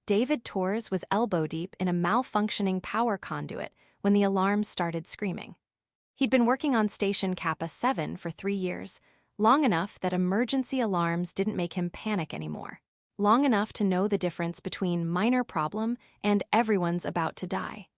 David Torres was elbow-deep in a malfunctioning power conduit when the alarms started screaming. He'd been working on Station Kappa 7 for 3 years, long enough that emergency alarms didn't make him panic anymore. Long enough to know the difference between minor problem and everyone's about to die.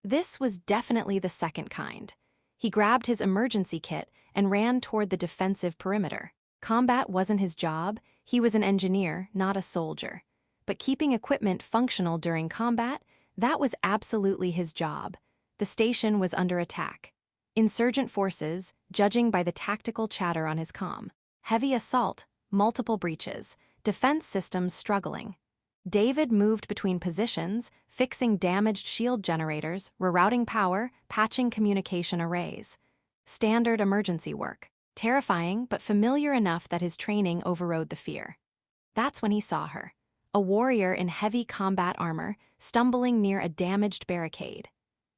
This was definitely the second kind. He grabbed his emergency kit and ran toward the defensive perimeter. Combat wasn't his job, he was an engineer, not a soldier. But keeping equipment functional during combat, that was absolutely his job. The station was under attack. Insurgent forces, judging by the tactical chatter on his comm. Heavy assault, multiple breaches, defense systems struggling. David moved between positions, fixing damaged shield generators, rerouting power, patching communication arrays. Standard emergency work. Terrifying, but familiar enough that his training overrode the fear. That's when he saw her. A warrior in heavy combat armor, stumbling near a damaged barricade.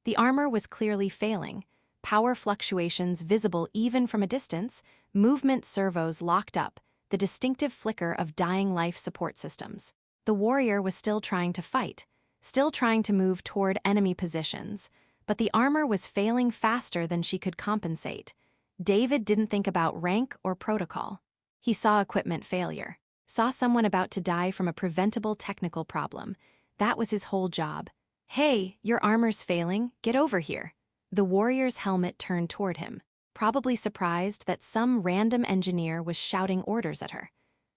The armor was clearly failing, power fluctuations visible even from a distance, movement servos locked up, the distinctive flicker of dying life support systems. The warrior was still trying to fight, still trying to move toward enemy positions, but the armor was failing faster than she could compensate. David didn't think about rank or protocol. He saw equipment failure. Saw someone about to die from a preventable technical problem. That was his whole job. "Hey, your armor's failing, get over here." The warrior's helmet turned toward him, probably surprised that some random engineer was shouting orders at her.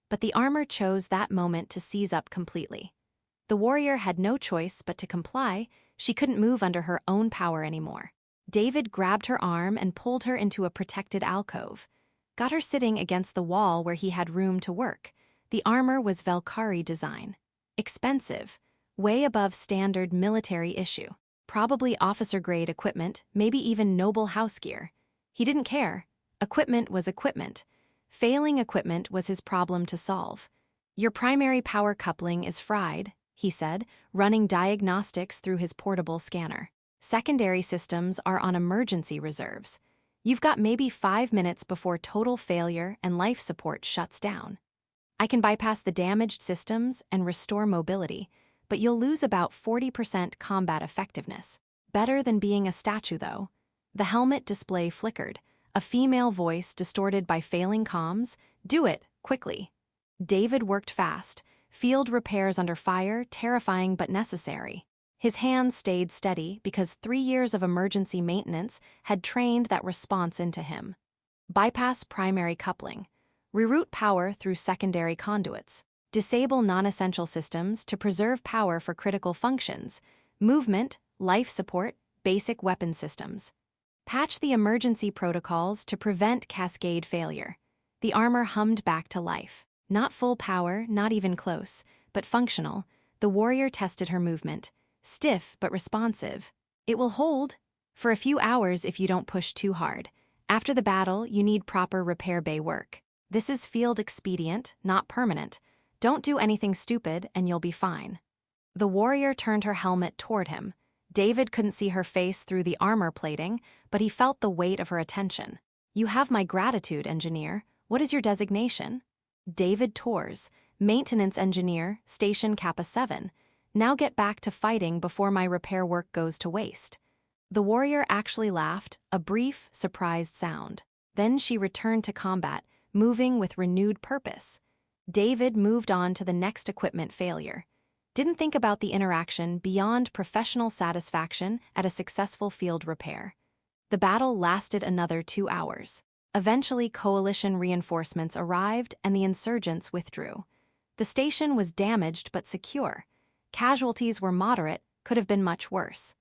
But the armor chose that moment to seize up completely. The warrior had no choice but to comply. She couldn't move under her own power anymore. David grabbed her arm and pulled her into a protected alcove. Got her sitting against the wall where he had room to work. The armor was Vel'Thora design. Expensive, way above standard military issue. Probably officer-grade equipment, maybe even noble house gear. He didn't care. Equipment was equipment. Failing equipment was his problem to solve. "Your primary power coupling is fried," he said, running diagnostics through his portable scanner. "Secondary systems are on emergency reserves. You've got maybe 5 minutes before total failure and life support shuts down. I can bypass the damaged systems and restore mobility, but you'll lose about 40% combat effectiveness. Better than being a statue, though." The helmet display flickered, a female voice distorted by failing comms. "Do it, quickly." David worked fast, field repairs under fire, terrifying but necessary. His hands stayed steady because 3 years of emergency maintenance had trained that response into him. Bypass primary coupling. Reroute power through secondary conduits. Disable non-essential systems to preserve power for critical functions. Movement, life support, basic weapon systems. Patch the emergency protocols to prevent cascade failure. The armor hummed back to life. Not full power, not even close, but functional. The warrior tested her movement. Stiff but responsive. "It will hold for a few hours if you don't push too hard. After the battle, you need proper repair bay work. This is field expedient, not permanent. Don't do anything stupid and you'll be fine." The warrior turned her helmet toward him. David couldn't see her face through the armor plating, but he felt the weight of her attention. "You have my gratitude, engineer. What is your designation?" "David Torres, maintenance engineer, Station Kappa 7. Now get back to fighting before my repair work goes to waste." The warrior actually laughed, a brief, surprised sound. Then she returned to combat, moving with renewed purpose. David moved on to the next equipment failure. Didn't think about the interaction beyond professional satisfaction at a successful field repair. The battle lasted another 2 hours. Eventually, coalition reinforcements arrived and the insurgents withdrew. The station was damaged but secure. Casualties were moderate, could have been much worse.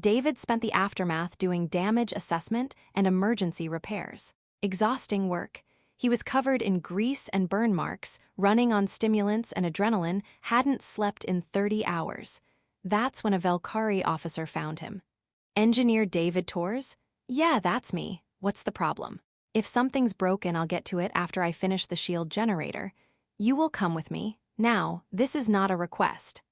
David spent the aftermath doing damage assessment and emergency repairs. Exhausting work. He was covered in grease and burn marks, running on stimulants and adrenaline, hadn't slept in 30 hours. That's when a Vel'Thora officer found him. "Engineer David Torres?" "Yeah, that's me. What's the problem?" "If something's broken, I'll get to it after I finish the shield generator. You will come with me. Now, this is not a request."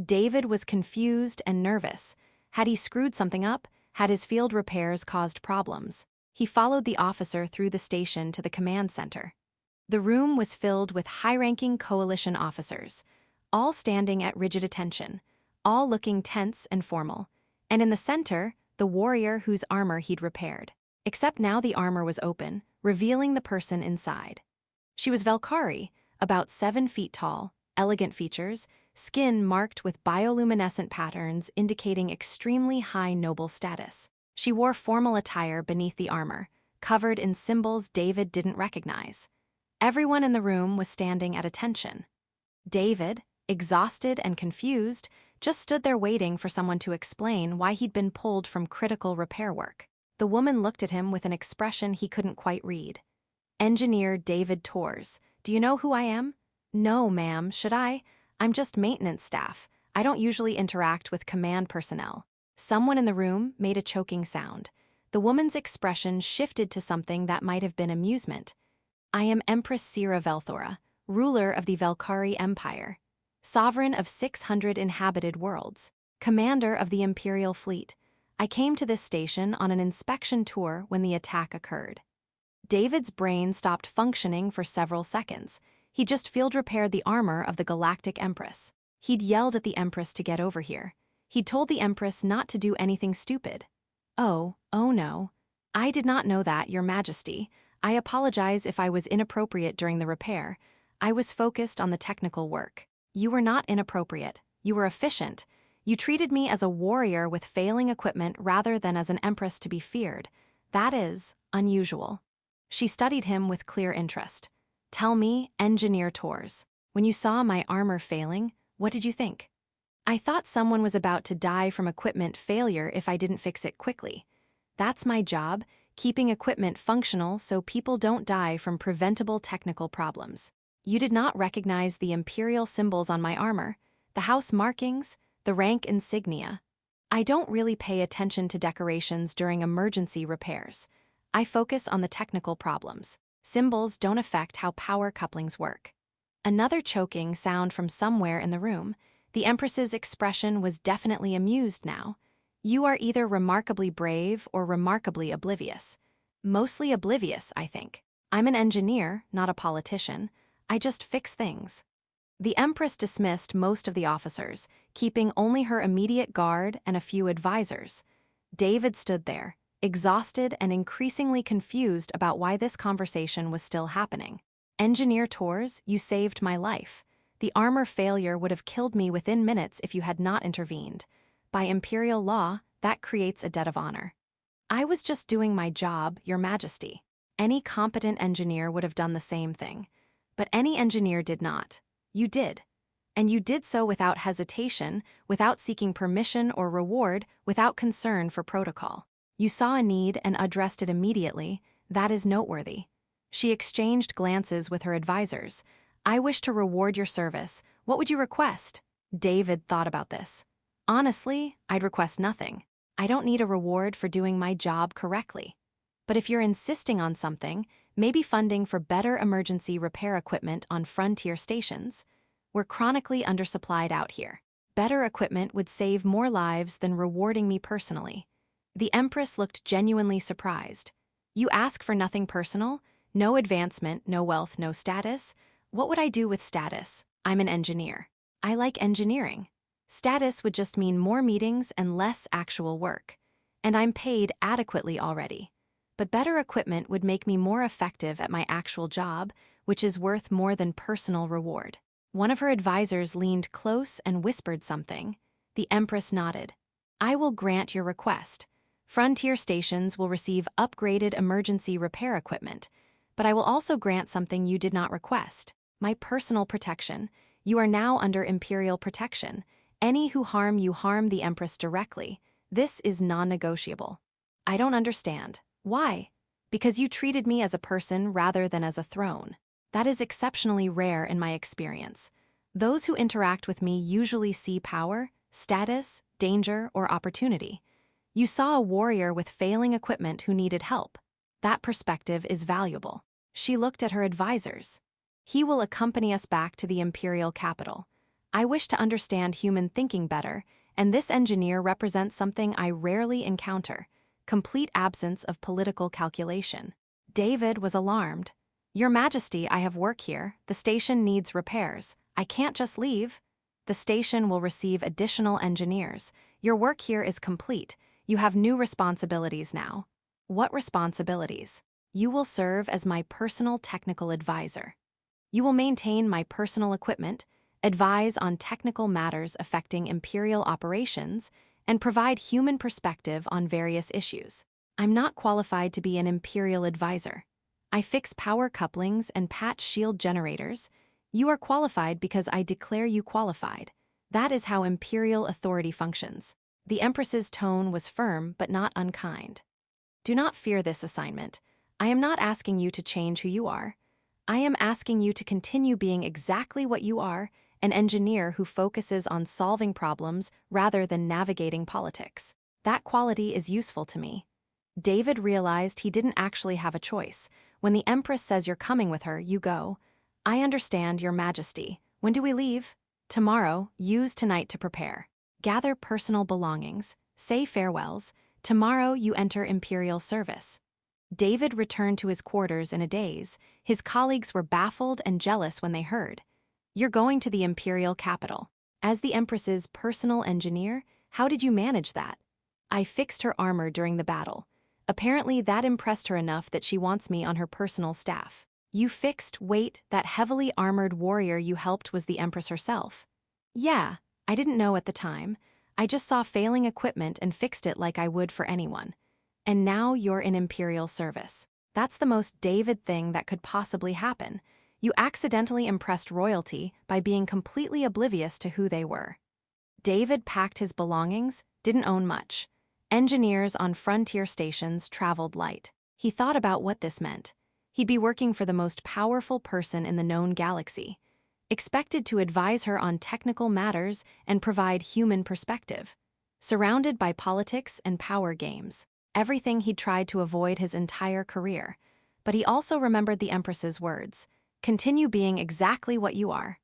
David was confused and nervous. Had he screwed something up? Had his field repairs caused problems? He followed the officer through the station to the command center. The room was filled with high-ranking coalition officers. all standing at rigid attention, all looking tense and formal. And in the center, the warrior whose armor he'd repaired. Except now the armor was open, revealing the person inside. She was Vel'Thora, about 7 feet tall, elegant features, skin marked with bioluminescent patterns indicating extremely high noble status. She wore formal attire beneath the armor, covered in symbols David didn't recognize. Everyone in the room was standing at attention. David, exhausted and confused, just stood there waiting for someone to explain why he'd been pulled from critical repair work. The woman looked at him with an expression he couldn't quite read. "Engineer David Torres, do you know who I am?" "No, ma'am, should I? I'm just maintenance staff. I don't usually interact with command personnel." Someone in the room made a choking sound. The woman's expression shifted to something that might have been amusement. "I am Empress Sera Vel'Thora, ruler of the Vel'Thora Empire, sovereign of 600 inhabited worlds, commander of the imperial fleet. I came to this station on an inspection tour when the attack occurred." David's brain stopped functioning for several seconds. He just field repaired the armor of the Galactic Empress. He'd yelled at the Empress to get over here. He'd told the Empress not to do anything stupid. Oh no. "I did not know that, Your Majesty. I apologize if I was inappropriate during the repair. I was focused on the technical work." "You were not inappropriate. You were efficient. You treated me as a warrior with failing equipment rather than as an empress to be feared. That is unusual." She studied him with clear interest. "Tell me, Engineer Torres, when you saw my armor failing, what did you think?" "I thought someone was about to die from equipment failure if I didn't fix it quickly. That's my job, keeping equipment functional so people don't die from preventable technical problems." "You did not recognize the imperial symbols on my armor, the house markings, the rank insignia." "I don't really pay attention to decorations during emergency repairs. I focus on the technical problems. Symbols don't affect how power couplings work." Another choking sound from somewhere in the room. The Empress's expression was definitely amused now. "You are either remarkably brave or remarkably oblivious." "Mostly oblivious, I think. I'm an engineer, not a politician. I just fix things." The Empress dismissed most of the officers, keeping only her immediate guard and a few advisors. David stood there, exhausted and increasingly confused about why this conversation was still happening. "Engineer Torres, you saved my life. The armor failure would have killed me within minutes if you had not intervened. By imperial law, that creates a debt of honor." "I was just doing my job, Your Majesty. Any competent engineer would have done the same thing. But any engineer did not. You did. And you did so without hesitation, without seeking permission or reward, without concern for protocol. You saw a need and addressed it immediately. That is noteworthy." She exchanged glances with her advisors. "I wish to reward your service. What would you request?" David thought about this. "Honestly, I'd request nothing. I don't need a reward for doing my job correctly. But if you're insisting on something, maybe funding for better emergency repair equipment on frontier stations. We're chronically undersupplied out here. Better equipment would save more lives than rewarding me personally." The Empress looked genuinely surprised. "You ask for nothing personal? No advancement, no wealth, no status? What would I do with status? I'm an engineer. I like engineering. Status would just mean more meetings and less actual work. And I'm paid adequately already. But better equipment would make me more effective at my actual job, which is worth more than personal reward." One of her advisors leaned close and whispered something. The Empress nodded. "I will grant your request. Frontier stations will receive upgraded emergency repair equipment, but I will also grant something you did not request. My personal protection. You are now under imperial protection. Any who harm you harm the Empress directly. This is non-negotiable." "I don't understand. Why?" "Because you treated me as a person rather than as a throne. That is exceptionally rare in my experience. Those who interact with me usually see power, status, danger, or opportunity. You saw a warrior with failing equipment who needed help. That perspective is valuable." She looked at her advisors. "He will accompany us back to the imperial capital. I wish to understand human thinking better, and this engineer represents something I rarely encounter: complete absence of political calculation." David was alarmed. "Your Majesty, I have work here. The station needs repairs. I can't just leave." The station will receive additional engineers. Your work here is complete. You have new responsibilities now. What responsibilities? You will serve as my personal technical advisor. You will maintain my personal equipment, advise on technical matters affecting Imperial operations, and provide human perspective on various issues. I'm not qualified to be an Imperial advisor. I fix power couplings and patch shield generators. You are qualified because I declare you qualified. That is how Imperial authority functions. The Empress's tone was firm but not unkind. Do not fear this assignment. I am not asking you to change who you are. I am asking you to continue being exactly what you are, an engineer who focuses on solving problems rather than navigating politics. That quality is useful to me. David realized he didn't actually have a choice. When the Empress says you're coming with her, you go. I understand, Your Majesty. When do we leave? Tomorrow. Use tonight to prepare. Gather personal belongings. Say farewells. Tomorrow you enter Imperial service. David returned to his quarters in a daze. His colleagues were baffled and jealous when they heard. You're going to the Imperial capital. As the Empress's personal engineer, how did you manage that? I fixed her armor during the battle. Apparently that impressed her enough that she wants me on her personal staff. You fixed, wait, that heavily armored warrior you helped was the Empress herself. Yeah, I didn't know at the time. I just saw failing equipment and fixed it like I would for anyone. And now you're in Imperial service. That's the most David thing that could possibly happen. You accidentally impressed royalty by being completely oblivious to who they were. David packed his belongings, didn't own much. Engineers on frontier stations traveled light. He thought about what this meant. He'd be working for the most powerful person in the known galaxy, expected to advise her on technical matters and provide human perspective, surrounded by politics and power games. Everything he'd tried to avoid his entire career. But he also remembered the Empress's words. Continue being exactly what you are.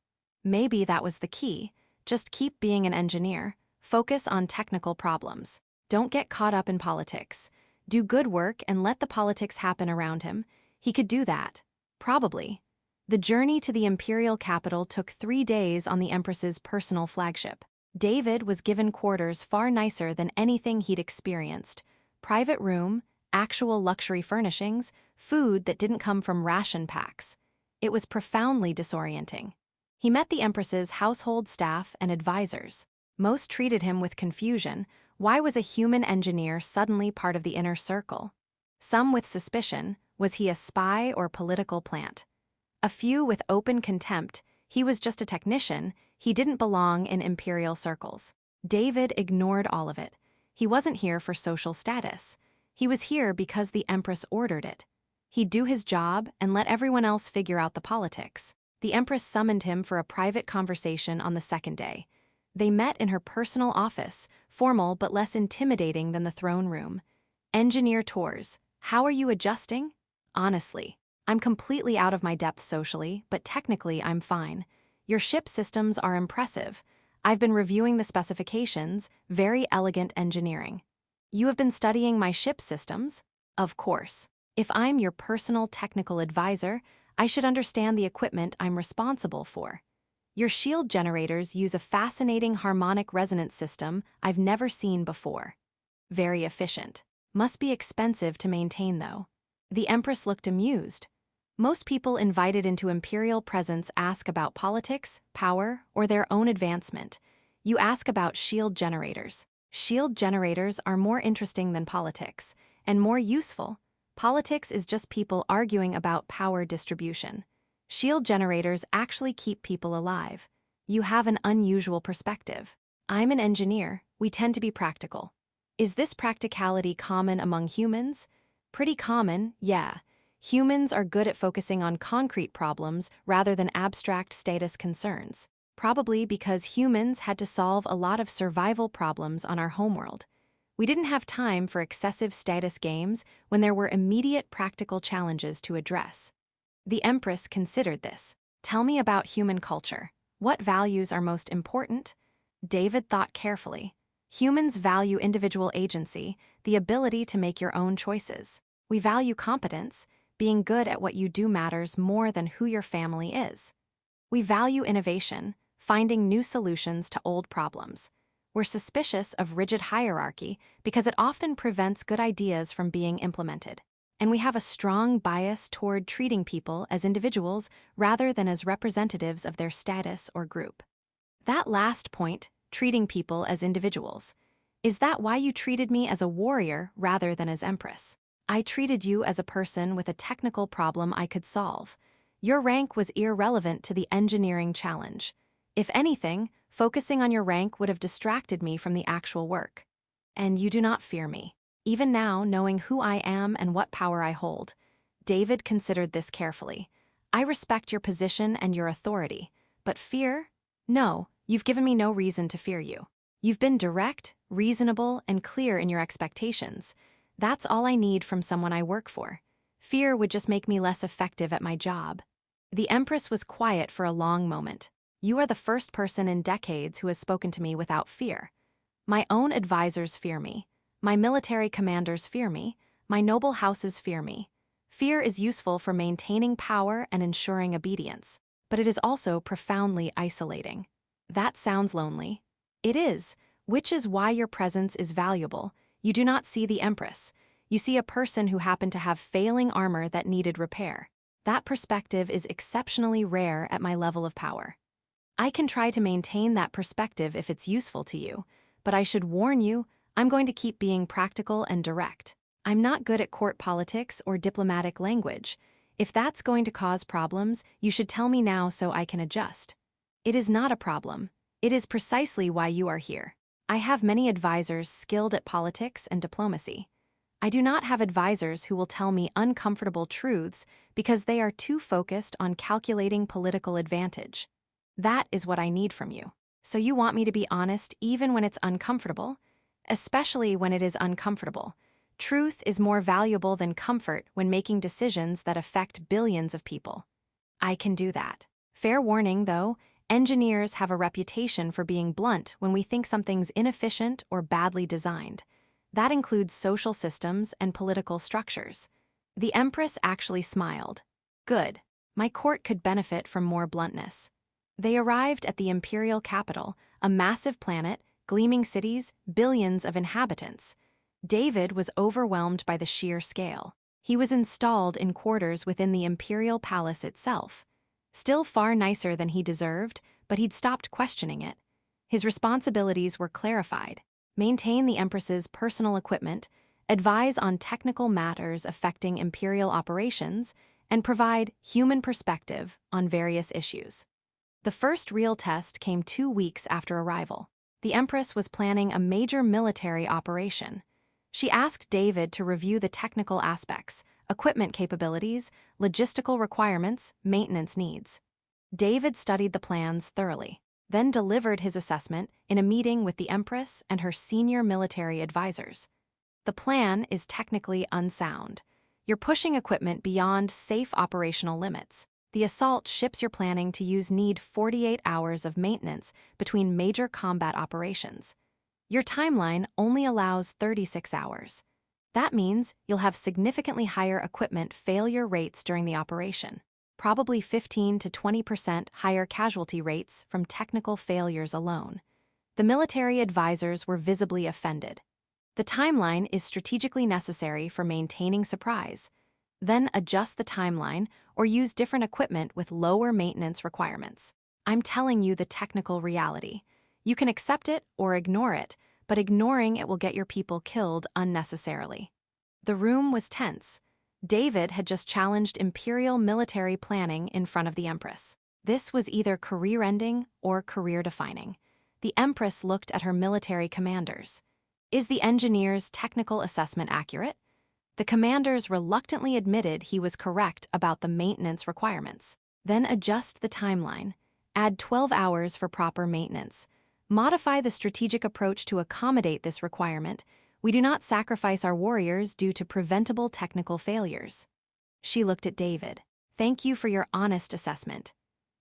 Maybe that was the key. Just keep being an engineer. Focus on technical problems. Don't get caught up in politics. Do good work and let the politics happen around him. He could do that. Probably. The journey to the Imperial capital took 3 days on the Empress's personal flagship. David was given quarters far nicer than anything he'd experienced. Private room, actual luxury furnishings, food that didn't come from ration packs. It was profoundly disorienting. He met the Empress's household staff and advisors. Most treated him with confusion. Why was a human engineer suddenly part of the inner circle? Some with suspicion, was he a spy or political plant? A few with open contempt, he was just a technician, he didn't belong in Imperial circles. David ignored all of it. He wasn't here for social status. He was here because the Empress ordered it. He'd do his job and let everyone else figure out the politics. The Empress summoned him for a private conversation on the second day. They met in her personal office, formal but less intimidating than the throne room. Engineer Torres, how are you adjusting? Honestly, I'm completely out of my depth socially, but technically I'm fine. Your ship systems are impressive. I've been reviewing the specifications, very elegant engineering. You have been studying my ship systems? Of course. If I'm your personal technical advisor, I should understand the equipment I'm responsible for. Your shield generators use a fascinating harmonic resonance system I've never seen before. Very efficient. Must be expensive to maintain, though. The Empress looked amused. Most people invited into Imperial presence ask about politics, power, or their own advancement. You ask about shield generators. Shield generators are more interesting than politics, and more useful. Politics is just people arguing about power distribution. Shield generators actually keep people alive. You have an unusual perspective. I'm an engineer. We tend to be practical. Is this practicality common among humans? Pretty common, yeah. Humans are good at focusing on concrete problems rather than abstract status concerns. Probably because humans had to solve a lot of survival problems on our homeworld. We didn't have time for excessive status games when there were immediate practical challenges to address. The Empress considered this. Tell me about human culture. What values are most important? David thought carefully. Humans value individual agency, the ability to make your own choices. We value competence. Being good at what you do matters more than who your family is. We value innovation, finding new solutions to old problems. We're suspicious of rigid hierarchy because it often prevents good ideas from being implemented. And we have a strong bias toward treating people as individuals rather than as representatives of their status or group. That last point, treating people as individuals, is that why you treated me as a warrior rather than as Empress? I treated you as a person with a technical problem I could solve. Your rank was irrelevant to the engineering challenge. If anything, focusing on your rank would have distracted me from the actual work. And you do not fear me. Even now, knowing who I am and what power I hold. David considered this carefully. I respect your position and your authority. But fear? No, you've given me no reason to fear you. You've been direct, reasonable, and clear in your expectations. That's all I need from someone I work for. Fear would just make me less effective at my job. The Empress was quiet for a long moment. You are the first person in decades who has spoken to me without fear. My own advisors fear me. My military commanders fear me. My noble houses fear me. Fear is useful for maintaining power and ensuring obedience, but it is also profoundly isolating. That sounds lonely. It is, which is why your presence is valuable. You do not see the Empress. You see a person who happened to have failing armor that needed repair. That perspective is exceptionally rare at my level of power. I can try to maintain that perspective if it's useful to you, but I should warn you, I'm going to keep being practical and direct. I'm not good at court politics or diplomatic language. If that's going to cause problems, you should tell me now so I can adjust. It is not a problem. It is precisely why you are here. I have many advisors skilled at politics and diplomacy. I do not have advisors who will tell me uncomfortable truths because they are too focused on calculating political advantage. That is what I need from you. So you want me to be honest even when it's uncomfortable? Especially when it is uncomfortable. Truth is more valuable than comfort when making decisions that affect billions of people. I can do that. Fair warning, though, engineers have a reputation for being blunt when we think something's inefficient or badly designed. That includes social systems and political structures. The Empress actually smiled. Good. My court could benefit from more bluntness. They arrived at the imperial capital, a massive planet, gleaming cities, billions of inhabitants. David was overwhelmed by the sheer scale. He was installed in quarters within the imperial palace itself. Still far nicer than he deserved, but he'd stopped questioning it. His responsibilities were clarified. Maintain the Empress's personal equipment, advise on technical matters affecting imperial operations, and provide human perspective on various issues. The first real test came 2 weeks after arrival. The Empress was planning a major military operation. She asked David to review the technical aspects, equipment capabilities, logistical requirements, maintenance needs. David studied the plans thoroughly, then delivered his assessment in a meeting with the Empress and her senior military advisors. The plan is technically unsound. You're pushing equipment beyond safe operational limits. The assault ships you're planning to use need 48 hours of maintenance between major combat operations. Your timeline only allows 36 hours. That means you'll have significantly higher equipment failure rates during the operation, probably 15 to 20% higher casualty rates from technical failures alone. The military advisors were visibly offended. The timeline is strategically necessary for maintaining surprise. Then adjust the timeline or use different equipment with lower maintenance requirements. I'm telling you the technical reality. You can accept it or ignore it, but ignoring it will get your people killed unnecessarily. The room was tense. David had just challenged imperial military planning in front of the Empress. This was either career-ending or career-defining. The Empress looked at her military commanders. Is the engineer's technical assessment accurate? The commanders reluctantly admitted he was correct about the maintenance requirements. Then adjust the timeline. Add 12 hours for proper maintenance. Modify the strategic approach to accommodate this requirement. We do not sacrifice our warriors due to preventable technical failures. She looked at David. Thank you for your honest assessment.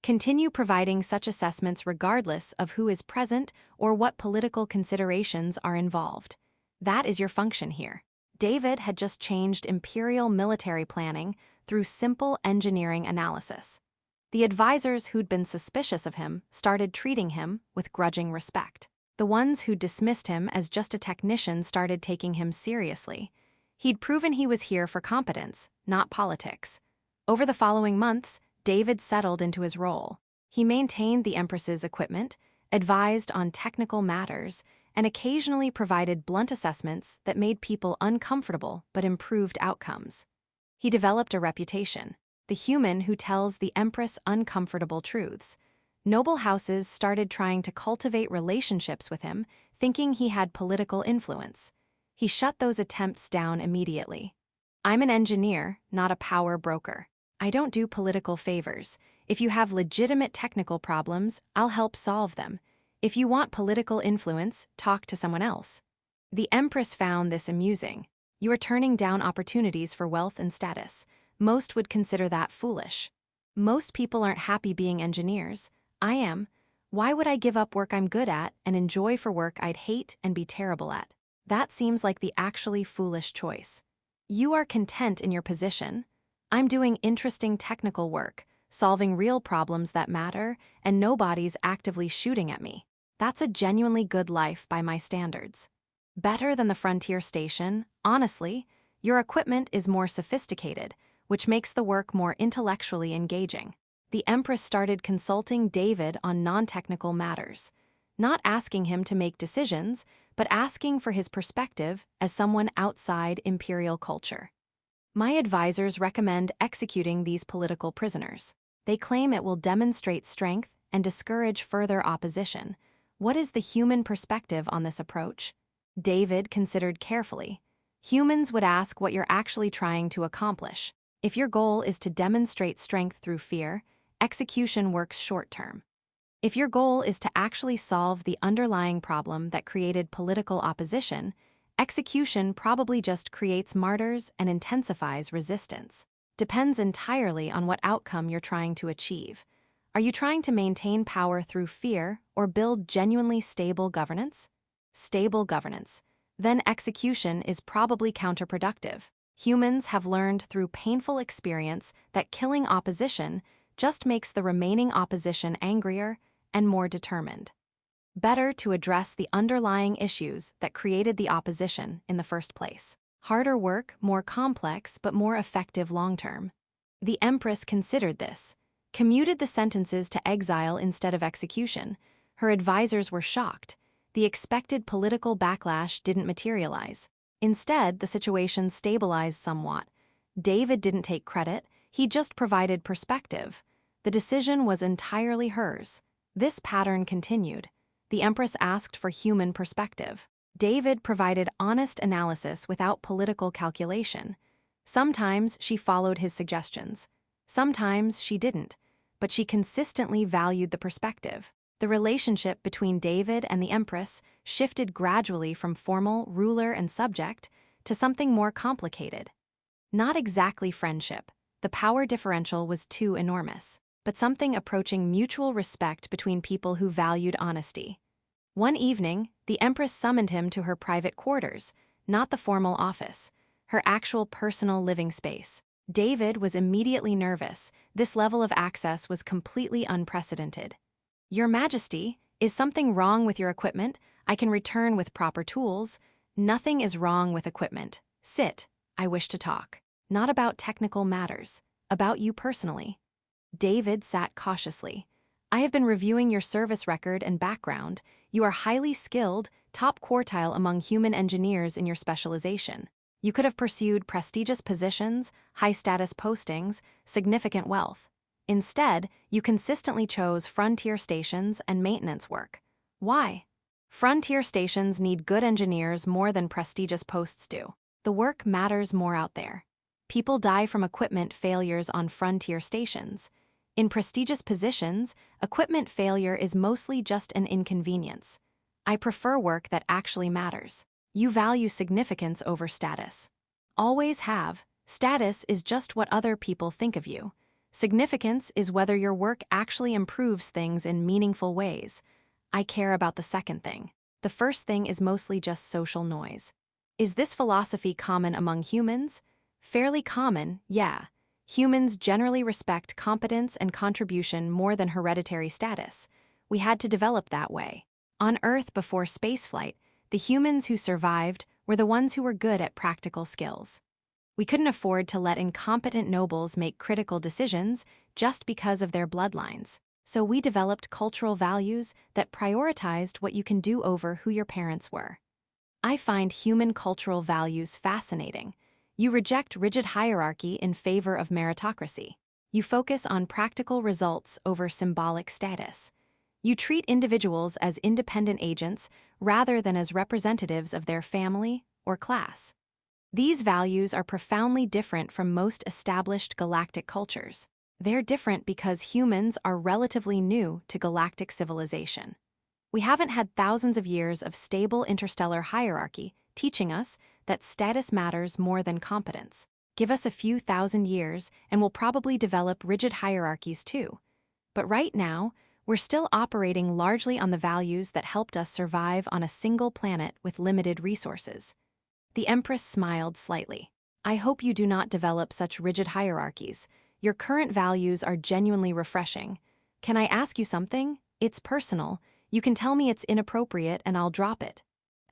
Continue providing such assessments regardless of who is present or what political considerations are involved. That is your function here. David had just changed imperial military planning through simple engineering analysis. The advisors who'd been suspicious of him started treating him with grudging respect. The ones who dismissed him as just a technician started taking him seriously. He'd proven he was here for competence, not politics. Over the following months, David settled into his role. He maintained the Empress's equipment, advised on technical matters, and occasionally provided blunt assessments that made people uncomfortable but improved outcomes. He developed a reputation, the human who tells the Empress uncomfortable truths. Noble houses started trying to cultivate relationships with him, thinking he had political influence. He shut those attempts down immediately. "I'm an engineer, not a power broker. I don't do political favors. If you have legitimate technical problems, I'll help solve them. If you want political influence, talk to someone else." The Empress found this amusing. "You are turning down opportunities for wealth and status. Most would consider that foolish. Most people aren't happy being engineers. I am. Why would I give up work I'm good at and enjoy for work I'd hate and be terrible at? That seems like the actually foolish choice. You are content in your position. I'm doing interesting technical work, solving real problems that matter, and nobody's actively shooting at me. That's a genuinely good life by my standards. Better than the frontier station, honestly. Your equipment is more sophisticated, which makes the work more intellectually engaging." The Empress started consulting David on non-technical matters, not asking him to make decisions, but asking for his perspective as someone outside imperial culture. "My advisors recommend executing these political prisoners. They claim it will demonstrate strength and discourage further opposition. What is the human perspective on this approach?" David considered carefully. "Humans would ask what you're actually trying to accomplish. If your goal is to demonstrate strength through fear, execution works short-term. If your goal is to actually solve the underlying problem that created political opposition, execution probably just creates martyrs and intensifies resistance. Depends entirely on what outcome you're trying to achieve. Are you trying to maintain power through fear or build genuinely stable governance? Stable governance. Then execution is probably counterproductive. Humans have learned through painful experience that killing opposition just makes the remaining opposition angrier and more determined. Better to address the underlying issues that created the opposition in the first place. Harder work, more complex, but more effective long-term." The Empress considered this, commuted the sentences to exile instead of execution. Her advisors were shocked. The expected political backlash didn't materialize. Instead, the situation stabilized somewhat. David didn't take credit, he just provided perspective. The decision was entirely hers. This pattern continued. The Empress asked for human perspective. David provided honest analysis without political calculation. Sometimes she followed his suggestions. Sometimes she didn't, but she consistently valued the perspective. The relationship between David and the Empress shifted gradually from formal ruler and subject to something more complicated. Not exactly friendship. The power differential was too enormous, but something approaching mutual respect between people who valued honesty. One evening, the Empress summoned him to her private quarters, not the formal office, her actual personal living space. David was immediately nervous. This level of access was completely unprecedented. "Your Majesty, is something wrong with your equipment? I can return with proper tools." "Nothing is wrong with equipment. Sit. I wish to talk. Not about technical matters. About you personally." David sat cautiously. "I have been reviewing your service record and background. You are highly skilled, top quartile among human engineers in your specialization. You could have pursued prestigious positions, high-status postings, significant wealth. Instead, you consistently chose frontier stations and maintenance work. Why? Frontier stations need good engineers more than prestigious posts do. The work matters more out there. People die from equipment failures on frontier stations. In prestigious positions, equipment failure is mostly just an inconvenience. I prefer work that actually matters. You value significance over status. Always have. Status is just what other people think of you. Significance is whether your work actually improves things in meaningful ways. I care about the second thing. The first thing is mostly just social noise. Is this philosophy common among humans? Fairly common, yeah. Humans generally respect competence and contribution more than hereditary status. We had to develop that way. On Earth before spaceflight, the humans who survived were the ones who were good at practical skills. We couldn't afford to let incompetent nobles make critical decisions just because of their bloodlines. So we developed cultural values that prioritized what you can do over who your parents were. I find human cultural values fascinating. You reject rigid hierarchy in favor of meritocracy. You focus on practical results over symbolic status. You treat individuals as independent agents rather than as representatives of their family or class. These values are profoundly different from most established galactic cultures. They're different because humans are relatively new to galactic civilization. We haven't had thousands of years of stable interstellar hierarchy teaching us that status matters more than competence. Give us a few thousand years and we'll probably develop rigid hierarchies too. But right now, we're still operating largely on the values that helped us survive on a single planet with limited resources. The Empress smiled slightly. I hope you do not develop such rigid hierarchies. Your current values are genuinely refreshing. Can I ask you something? It's personal. You can tell me it's inappropriate and I'll drop it.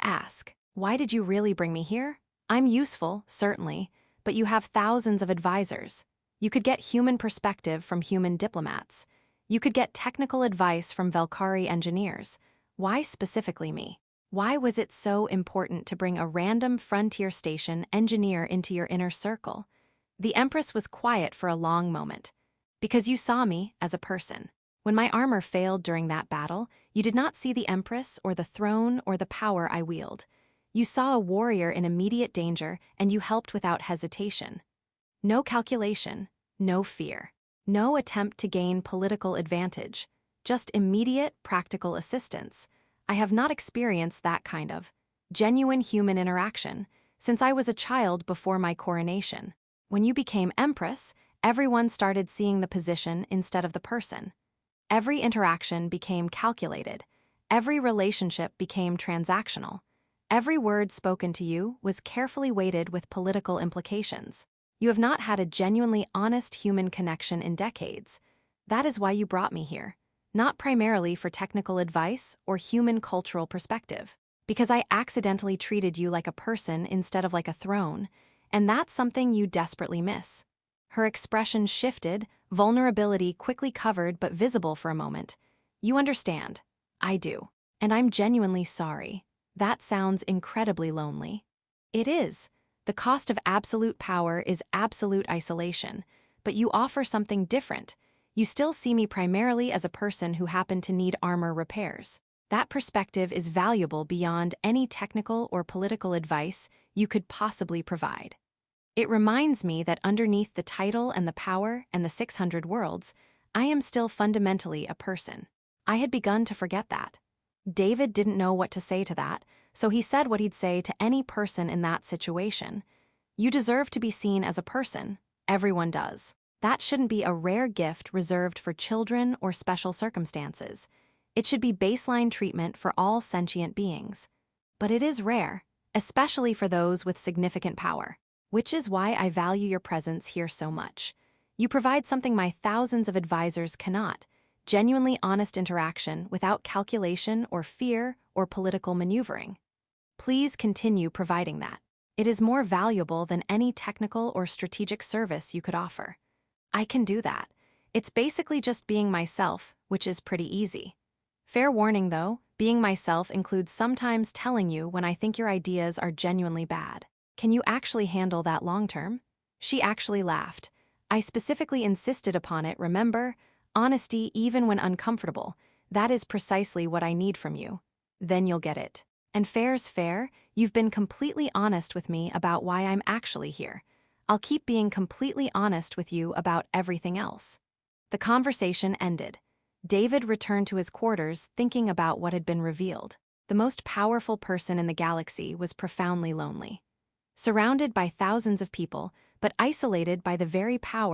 Ask. Why did you really bring me here? I'm useful, certainly, but you have thousands of advisors. You could get human perspective from human diplomats. You could get technical advice from Vel'Thora engineers. Why specifically me? Why was it so important to bring a random frontier station engineer into your inner circle? The Empress was quiet for a long moment. Because you saw me as a person. When my armor failed during that battle, you did not see the Empress or the throne or the power I wield. You saw a warrior in immediate danger and you helped without hesitation. No calculation, no fear, no attempt to gain political advantage, just immediate, practical assistance. I have not experienced that kind of genuine human interaction since I was a child before my coronation. When you became Empress, everyone started seeing the position instead of the person. Every interaction became calculated. Every relationship became transactional. Every word spoken to you was carefully weighted with political implications. You have not had a genuinely honest human connection in decades. That is why you brought me here. Not primarily for technical advice or human cultural perspective, because I accidentally treated you like a person instead of like a throne, and that's something you desperately miss. Her expression shifted, vulnerability quickly covered but visible for a moment. You understand. I do. And I'm genuinely sorry. That sounds incredibly lonely. It is. The cost of absolute power is absolute isolation, but you offer something different. You still see me primarily as a person who happened to need armor repairs. That perspective is valuable beyond any technical or political advice you could possibly provide. It reminds me that underneath the title and the power and the 600 worlds, I am still fundamentally a person. I had begun to forget that. David didn't know what to say to that, so he said what he'd say to any person in that situation. You deserve to be seen as a person. Everyone does. That shouldn't be a rare gift reserved for children or special circumstances. It should be baseline treatment for all sentient beings. But it is rare, especially for those with significant power, which is why I value your presence here so much. You provide something my thousands of advisors cannot: genuinely honest interaction without calculation or fear or political maneuvering. Please continue providing that. It is more valuable than any technical or strategic service you could offer. I can do that. It's basically just being myself, which is pretty easy. Fair warning though, being myself includes sometimes telling you when I think your ideas are genuinely bad. Can you actually handle that long term? She actually laughed. I specifically insisted upon it, remember? Honesty even when uncomfortable. That is precisely what I need from you. Then you'll get it. And fair's fair, you've been completely honest with me about why I'm actually here. I'll keep being completely honest with you about everything else. The conversation ended. David returned to his quarters thinking about what had been revealed. The most powerful person in the galaxy was profoundly lonely. Surrounded by thousands of people, but isolated by the very power